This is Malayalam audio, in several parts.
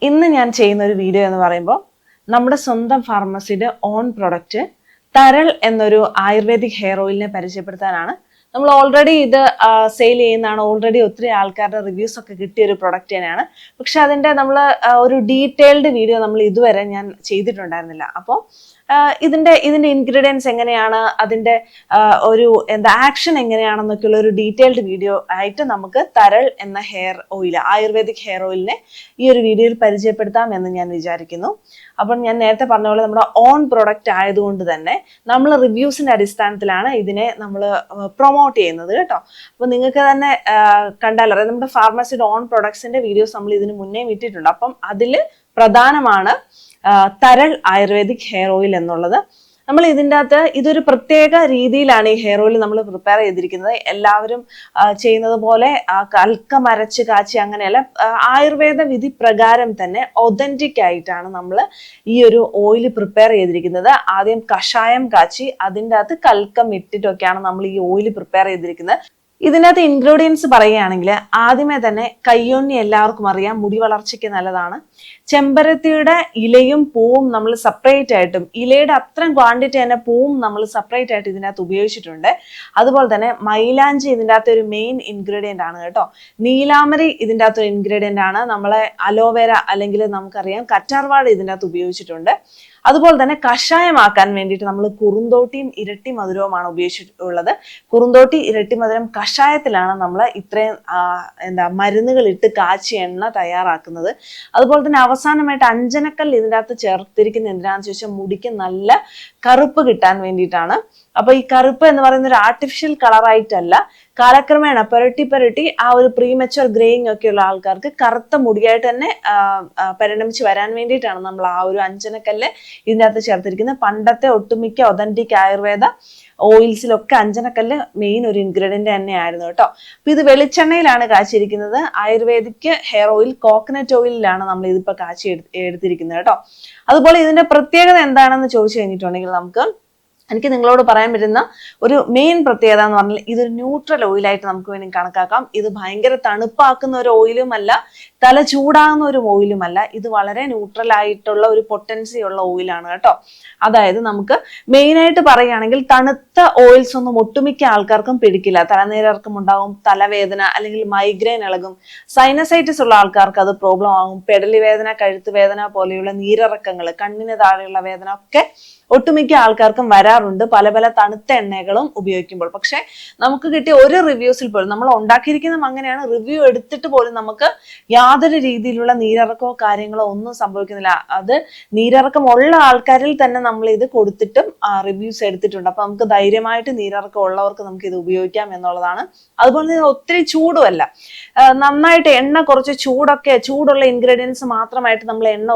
ഇന്ന് ഞാൻ ചെയ്യുന്ന ഒരു വീഡിയോ എന്ന് പറയുമ്പോൾ നമ്മുടെ സ്വന്തം ഫാർമസിയുടെ ഓൺ പ്രൊഡക്റ്റ് തരൾ എന്നൊരു ആയുർവേദിക് ഹെയർ ഓയിലിനെ പരിചയപ്പെടുത്താനാണ്. നമ്മൾ ഓൾറെഡി ഇത് സെയിൽ ചെയ്യുന്നതാണ്. ഓൾറെഡി ഒത്തിരി ആൾക്കാരുടെ റിവ്യൂസ് ഒക്കെ കിട്ടിയ ഒരു പ്രൊഡക്റ്റ് തന്നെയാണ്. പക്ഷെ അതിൻ്റെ നമ്മൾ ഒരു ഡീറ്റെയിൽഡ് വീഡിയോ നമ്മൾ ഇതുവരെ ഞാൻ ചെയ്തിട്ടുണ്ടായിരുന്നില്ല. അപ്പോൾ ഇതിന്റെ ഇൻഗ്രീഡിയൻസ് എങ്ങനെയാണ്, അതിന്റെ ഒരു ആക്ഷൻ എങ്ങനെയാണെന്നൊക്കെയുള്ള ഒരു ഡീറ്റെയിൽഡ് വീഡിയോ ആയിട്ട് നമുക്ക് തരൾ എന്ന ഹെയർ ഓയിൽ, ആയുർവേദിക് ഹെയർ ഓയിലിനെ ഈ ഒരു വീഡിയോയിൽ പരിചയപ്പെടുത്താം എന്ന് ഞാൻ വിചാരിക്കുന്നു. അപ്പം ഞാൻ നേരത്തെ പറഞ്ഞ പോലെ നമ്മുടെ ഓൺ പ്രൊഡക്റ്റ് ആയതുകൊണ്ട് തന്നെ നമ്മൾ റിവ്യൂസിന്റെ അടിസ്ഥാനത്തിലാണ് ഇതിനെ നമ്മൾ പ്രൊമോട്ട് ചെയ്യുന്നത് കേട്ടോ. അപ്പൊ നിങ്ങൾക്ക് തന്നെ കണ്ടാലറിയാം, നമ്മുടെ ഫാർമസിയുടെ ഓൺ പ്രൊഡക്ട്സിന്റെ വീഡിയോസ് നമ്മൾ ഇതിന് മുന്നേ ഇട്ടിട്ടുണ്ട്. അപ്പം അതിൽ പ്രധാനമാണ് തരൾ ആയുർവേദിക് ഹെയർ ഓയിൽ എന്നുള്ളത്. നമ്മൾ ഇതിൻ്റെ അകത്ത് ഇതൊരു പ്രത്യേക രീതിയിലാണ് ഈ ഹെയർ ഓയിൽ നമ്മൾ പ്രിപ്പയർ ചെയ്തിരിക്കുന്നത്. എല്ലാവരും ചെയ്യുന്നത് പോലെ കൽക്കം അരച്ച് കാച്ചി അങ്ങനെയല്ല, ആയുർവേദ വിധി പ്രകാരം തന്നെ ഒതന്റിക് ആയിട്ടാണ് നമ്മൾ ഈ ഒരു ഓയിൽ പ്രിപ്പയർ ചെയ്തിരിക്കുന്നത്. ആദ്യം കഷായം കാച്ചി അതിൻ്റെ അകത്ത് കൽക്കം ഇട്ടിട്ടൊക്കെയാണ് നമ്മൾ ഈ ഓയിൽ പ്രിപ്പയർ ചെയ്തിരിക്കുന്നത്. ഇതിനകത്ത് ഇൻഗ്രീഡിയൻസ് പറയുകയാണെങ്കിൽ ആദ്യമേ തന്നെ കയ്യോന്നി എല്ലാവർക്കും അറിയാം, മുടി വളർച്ചയ്ക്ക് നല്ലതാണ്. ചെമ്പരത്തിയുടെ ഇലയും പൂവും നമ്മൾ സെപ്പറേറ്റ് ആയിട്ടും, ഇലയുടെ അത്രയും ക്വാണ്ടിറ്റി തന്നെ പൂവും നമ്മൾ സെപ്പറേറ്റ് ആയിട്ട് ഇതിനകത്ത് ഉപയോഗിച്ചിട്ടുണ്ട്. അതുപോലെ തന്നെ മൈലാഞ്ചി ഇതിൻ്റെ അകത്ത് ഒരു മെയിൻ ഇൻഗ്രീഡിയൻ്റ് ആണ് കേട്ടോ. നീലാമരി ഇതിൻ്റെ അകത്ത് ഒരു ഇൻഗ്രീഡിയൻ്റ് ആണ്. നമ്മളെ അലോവേര അല്ലെങ്കിൽ നമുക്കറിയാം കറ്റാർവാഴ ഇതിൻ്റെ അകത്ത് ഉപയോഗിച്ചിട്ടുണ്ട്. അതുപോലെ തന്നെ കഷായമാക്കാൻ വേണ്ടിയിട്ട് നമ്മൾ കുറുന്തോട്ടിയും ഇരട്ടി മധുരവുമാണ് ഉപയോഗിച്ചിട്ടുള്ളത്. കുറുന്തോട്ടി ഇരട്ടി മധുരം കഷായത്തിലാണ് നമ്മൾ ഇത്രയും മരുന്നുകൾ ഇട്ട് കാച്ചി എണ്ണ തയ്യാറാക്കുന്നത്. അതുപോലെ തന്നെ അവസാനമായിട്ട് അഞ്ജനക്കല്ല് ഇതിൻ്റെ അകത്ത് ചേർത്തിരിക്കുന്ന എന്തിനാണെന്ന് ചോദിച്ചാൽ മുടിക്ക് നല്ല കറുപ്പ് കിട്ടാൻ വേണ്ടിയിട്ടാണ്. അപ്പൊ ഈ കറുപ്പ് എന്ന് പറയുന്ന ഒരു ആർട്ടിഫിഷ്യൽ കളറായിട്ടല്ല, കാലക്രമേണ പുരട്ടി ആ ഒരു പ്രീമച്വർ ഗ്രേയിങ് ഒക്കെയുള്ള ആൾക്കാർക്ക് കറുത്ത മുടിയായിട്ട് തന്നെ പരിണമിച്ച് വരാൻ വേണ്ടിയിട്ടാണ് നമ്മൾ ആ ഒരു അഞ്ജനക്കല്ല് ഇതിൻ്റെ അകത്ത് ചേർത്തിരിക്കുന്നത്. പണ്ടത്തെ ഒട്ടുമിക്ക ഒതന്റിക് ആയുർവേദ ഓയിൽസിലൊക്കെ അഞ്ജനക്കല്ല് മെയിൻ ഒരു ഇൻഗ്രീഡിയന്റ് തന്നെയായിരുന്നു കേട്ടോ. അപ്പൊ ഇത് വെളിച്ചെണ്ണയിലാണ് കാച്ചിരിക്കുന്നത്. ആയുർവേദിക് ഹെയർ ഓയിൽ കോക്കനട്ട് ഓയിലിലാണ് നമ്മൾ ഇതിപ്പോ കാച്ചി എടുത്തിരിക്കുന്നത് കേട്ടോ. അതുപോലെ ഇതിന്റെ പ്രത്യേകത എന്താണെന്ന് ചോദിച്ചു കഴിഞ്ഞിട്ടുണ്ടെങ്കിൽ എനിക്ക് നിങ്ങളോട് പറയാൻ പറ്റുന്ന ഒരു മെയിൻ പ്രത്യേകത എന്ന് പറഞ്ഞാൽ ഇതൊരു ന്യൂട്രൽ ഓയിലായിട്ട് നമുക്ക് വേണ്ടി കണക്കാക്കാം. ഇത് ഭയങ്കര തണുപ്പാക്കുന്ന ഒരു ഓയിലുമല്ല, തല ചൂടാകുന്ന ഒരു ഓയിലുമല്ല. ഇത് വളരെ ന്യൂട്രൽ ആയിട്ടുള്ള ഒരു പൊട്ടൻസി ഉള്ള ഓയിലാണ് കേട്ടോ. അതായത് നമുക്ക് മെയിനായിട്ട് പറയുകയാണെങ്കിൽ തണുത്ത ഓയിൽസ് ഒന്നും ഒട്ടുമിക്ക ആൾക്കാർക്കും പിടിക്കില്ല. തലനീരിറക്കം ഉണ്ടാകും, തലവേദന അല്ലെങ്കിൽ മൈഗ്രെയിൻ ഇളകും. സൈനസൈറ്റിസ് ഉള്ള ആൾക്കാർക്ക് അത് പ്രോബ്ലം ആകും. പെടലി വേദന, കഴുത്ത് വേദന പോലെയുള്ള നീരിറക്കങ്ങൾ, കണ്ണിന് താഴെയുള്ള വേദന ഒക്കെ ഒട്ടുമിക്ക ആൾക്കാർക്കും വരാറുണ്ട് പല പല തണുത്ത എണ്ണകളും ഉപയോഗിക്കുമ്പോൾ. പക്ഷെ നമുക്ക് കിട്ടിയ ഒരു റിവ്യൂസിൽ പോലും, നമ്മൾ ഉണ്ടാക്കിയിരിക്കുന്നതും അങ്ങനെയാണ്, റിവ്യൂ എടുത്തിട്ട് പോലും നമുക്ക് യാതൊരു രീതിയിലുള്ള നീരിറക്കമോ കാര്യങ്ങളോ ഒന്നും സംഭവിക്കുന്നില്ല. അത് നീരിറക്കം ഉള്ള ആൾക്കാരിൽ തന്നെ നമ്മൾ ഇത് കൊടുത്തിട്ടും റിവ്യൂസ് എടുത്തിട്ടുണ്ട്. അപ്പൊ നമുക്ക് ധൈര്യമായിട്ട് നീരിറക്കം ഉള്ളവർക്ക് നമുക്ക് ഇത് ഉപയോഗിക്കാം എന്നുള്ളതാണ്. അതുപോലെ തന്നെ ഒത്തിരി ചൂടുമല്ല, നന്നായിട്ട് എണ്ണ കുറച്ച് ചൂടുള്ള ഇൻഗ്രീഡിയൻസ് മാത്രമായിട്ട് നമ്മൾ എണ്ണ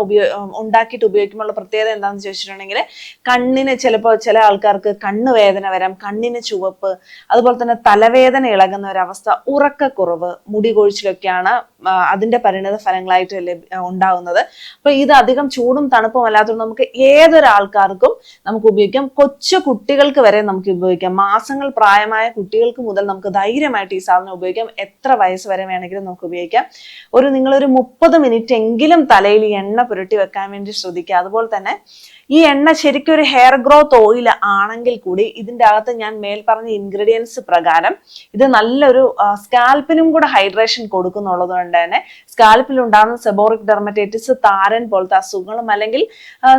ഉണ്ടാക്കിയിട്ട് ഉപയോഗിക്കുമ്പോൾ പ്രത്യേകത എന്താണെന്ന് ചോദിച്ചിട്ടുണ്ടെങ്കിൽ കണ്ണിന് ചിലപ്പോൾ ചില ആൾക്കാർക്ക് കണ്ണുവേദന വരാം, കണ്ണിന് ചുവപ്പ്, അതുപോലെ തന്നെ തലവേദന ഇളകുന്ന ഒരവസ്ഥ, ഉറക്കക്കുറവ്, മുടി കൊഴിച്ചിലൊക്കെയാണ് അതിന്റെ പരിണിത ഫലങ്ങളായിട്ട് ഉണ്ടാകുന്നത്. അപ്പൊ ഇത് അധികം ചൂടും തണുപ്പും അല്ലാത്തതുകൊണ്ട് നമുക്ക് ഏതൊരാൾക്കാർക്കും നമുക്ക് ഉപയോഗിക്കാം. കൊച്ചു കുട്ടികൾക്ക് വരെ നമുക്ക് ഉപയോഗിക്കാം. മാസങ്ങൾ പ്രായമായ കുട്ടികൾക്ക് മുതൽ നമുക്ക് ധൈര്യമായിട്ട് ഈ സാധനം ഉപയോഗിക്കാം. എത്ര വയസ്സ് വരെ വേണമെങ്കിലും നമുക്ക് ഉപയോഗിക്കാം. നിങ്ങളൊരു 30 മിനിറ്റ് എങ്കിലും തലയിൽ ഈ എണ്ണ പുരട്ടി വെക്കാൻ വേണ്ടി ശ്രദ്ധിക്കുക. അതുപോലെ തന്നെ ഈ എണ്ണ ശരിക്കും ഒരു ഹെയർ ഗ്രോത്ത് ഓയിൽ ആണെങ്കിൽ കൂടി ഇതിൻ്റെ അകത്ത് ഞാൻ മേൽ പറഞ്ഞ ഇൻഗ്രീഡിയൻസ് പ്രകാരം ഇത് നല്ലൊരു സ്കാൽപ്പിനും കൂടെ ഹൈഡ്രേഷൻ കൊടുക്കുന്നുള്ളത് കൊണ്ട് തന്നെ സ്കാൽപ്പിൽ ഉണ്ടാകുന്ന സെബോറിക് ഡെർമറ്റൈറ്റിസ്, താരൻ പോലത്തെ അസുഖങ്ങളും അല്ലെങ്കിൽ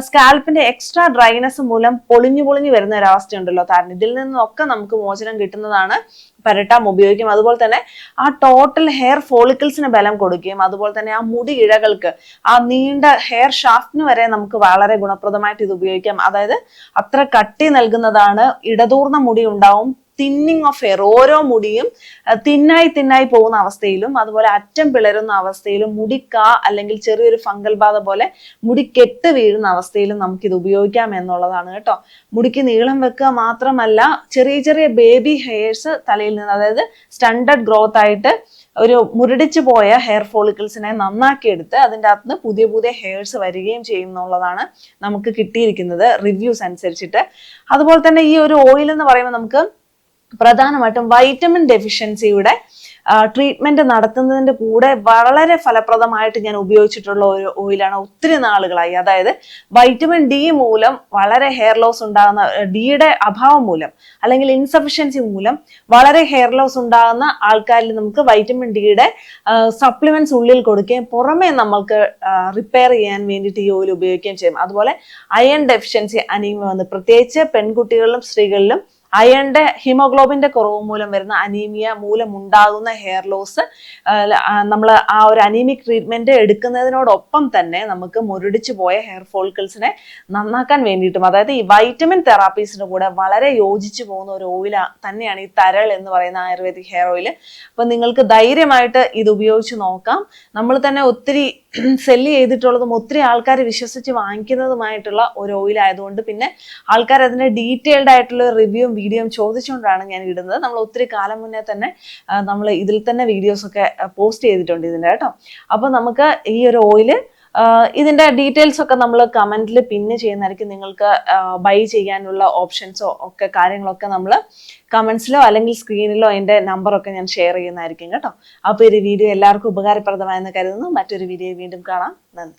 സ്കാൽപ്പിന്റെ എക്സ്ട്രാ ഡ്രൈനെസ് മൂലം പൊളിഞ്ഞു വരുന്ന ഒരു അവസ്ഥയുണ്ടല്ലോ താരൻ, ഇതിൽ നിന്നൊക്കെ നമുക്ക് മോചനം കിട്ടുന്നതാണ് പരട്ടാം ഉപയോഗിക്കും. അതുപോലെ തന്നെ ആ ടോട്ടൽ ഹെയർ ഫോളിക്കിൾസിന് ബലം കൊടുക്കുകയും അതുപോലെ തന്നെ ആ മുടി ഇഴകൾക്ക്, ആ നീണ്ട ഹെയർ ഷാഫ്റ്റിന് വരെ നമുക്ക് വളരെ ഗുണപ്രദമായിട്ട് ഇത് ഉപയോഗിക്കാം. അതായത് അത്ര കട്ടി നൽകുന്നതാണ്. ഇടതൂർന്ന മുടി ഉണ്ടാവും, തിന്നിങ് ഓഫ് ഹെയർ, ഓരോ മുടിയും തിന്നായി പോകുന്ന അവസ്ഥയിലും അതുപോലെ അറ്റം പിളരുന്ന അവസ്ഥയിലും അല്ലെങ്കിൽ ചെറിയൊരു ഫംഗൽ ബാധ പോലെ മുടി കെട്ട് വീഴുന്ന അവസ്ഥയിലും നമുക്കിത് ഉപയോഗിക്കാം എന്നുള്ളതാണ് കേട്ടോ. മുടിക്ക് നീളം വെക്കുക മാത്രമല്ല, ചെറിയ ബേബി ഹെയർസ് തലയിൽ നിന്ന്, അതായത് സ്റ്റണ്ടഡ് ഗ്രോത്ത് ആയിട്ട് ഒരു മുരടിച്ചു പോയ ഹെയർ ഫോളിക്കിൾസിനെ നന്നാക്കി എടുത്ത് അതിൻ്റെ അകത്ത് പുതിയ ഹെയർസ് വരികയും ചെയ്യുന്നുള്ളതാണ് നമുക്ക് കിട്ടിയിരിക്കുന്നത് റിവ്യൂസ് അനുസരിച്ചിട്ട്. അതുപോലെ തന്നെ ഈ ഒരു ഓയിൽ എന്ന് പറയുമ്പോൾ നമുക്ക് പ്രധാനമായിട്ടും വൈറ്റമിൻ ഡെഫിഷ്യൻസിയുടെ ട്രീറ്റ്മെന്റ് നടത്തുന്നതിന്റെ കൂടെ വളരെ ഫലപ്രദമായിട്ട് ഞാൻ ഉപയോഗിച്ചിട്ടുള്ള ഒരു ഓയിലാണ് ഒത്തിരി നാളുകളായി. അതായത് വൈറ്റമിൻ ഡി മൂലം വളരെ ഹെയർ ലോസ് ഉണ്ടാകുന്ന, ഡിയുടെ അഭാവം മൂലം അല്ലെങ്കിൽ ഇൻസഫിഷ്യൻസി മൂലം വളരെ ഹെയർ ലോസ് ഉണ്ടാകുന്ന ആൾക്കാരിൽ നമുക്ക് വൈറ്റമിൻ ഡിയുടെ സപ്ലിമെന്റ്സ് ഉള്ളിൽ കൊടുക്കുകയും പുറമെ നമ്മൾക്ക് റിപ്പയർ ചെയ്യാൻ വേണ്ടിയിട്ട് ഈ ഓയിൽ ഉപയോഗിക്കുകയും ചെയ്യും. അതുപോലെ അയൺ ഡെഫിഷ്യൻസി അനീമിയ വന്ന് പ്രത്യേകിച്ച് പെൺകുട്ടികളിലും സ്ത്രീകളിലും അയണിന്റെ ഹീമോഗ്ലോബിന്റെ കുറവ് മൂലം വരുന്ന അനീമിയ മൂലം ഉണ്ടാകുന്ന ഹെയർ ലോസ് നമ്മൾ ആ ഒരു അനീമിക് ട്രീറ്റ്മെന്റ് എടുക്കുന്നതിനോടൊപ്പം തന്നെ നമുക്ക് മുരടിച്ചു പോയ ഹെയർ ഫോളിക്കിൾസിനെ നന്നാക്കാൻ വേണ്ടിയിട്ടും, അതായത് ഈ വൈറ്റമിൻ തെറാപ്പീസിന്റെ കൂടെ വളരെ യോജിച്ചു പോകുന്ന ഒരു ഓയിൽ തന്നെയാണ് ഈ തരൾ എന്ന് പറയുന്ന ആയുർവേദിക് ഹെയർ ഓയിൽ. അപ്പൊ നിങ്ങൾക്ക് ധൈര്യമായിട്ട് ഇത് ഉപയോഗിച്ച് നോക്കാം. നമ്മൾ തന്നെ ഒത്തിരി സെല്ല് ചെയ്തിട്ടുള്ളതും ഒത്തിരി ആൾക്കാർ വിശ്വസിച്ച് വാങ്ങിക്കുന്നതുമായിട്ടുള്ള ഒരു ഓയിൽ ആയതുകൊണ്ട് പിന്നെ ആൾക്കാർ അതിന്റെ ഡീറ്റെയിൽഡ് ആയിട്ടുള്ള റിവ്യൂവും വീഡിയോയും ചോദിച്ചുകൊണ്ടാണ് ഞാൻ ഇടുന്നത്. നമ്മൾ ഒത്തിരി കാലം മുന്നേ തന്നെ നമ്മൾ ഇതിൽ തന്നെ വീഡിയോസ് ഒക്കെ പോസ്റ്റ് ചെയ്തിട്ടുണ്ട് ഇതിന്റെ കേട്ടോ. അപ്പൊ നമുക്ക് ഈ ഒരു ഓയില് ഇതിന്റെ ഡീറ്റെയിൽസ് ഒക്കെ നമ്മൾ കമന്റിൽ പിന്നെ ചെയ്യുന്നതായിരിക്കും. നിങ്ങൾക്ക് ബൈ ചെയ്യാനുള്ള ഓപ്ഷൻസോ ഒക്കെ കാര്യങ്ങളൊക്കെ നമ്മൾ കമന്റ്സിലോ അല്ലെങ്കിൽ സ്ക്രീനിലോ അതിന്റെ നമ്പറൊക്കെ ഞാൻ ഷെയർ ചെയ്യുന്നതായിരിക്കും കേട്ടോ. അപ്പോൾ ഈ വീഡിയോ എല്ലാവർക്കും ഉപകാരപ്രദമായെന്ന് കരുതുന്നു. മറ്റൊരു വീഡിയോ വീണ്ടും കാണാം. നന്ദി.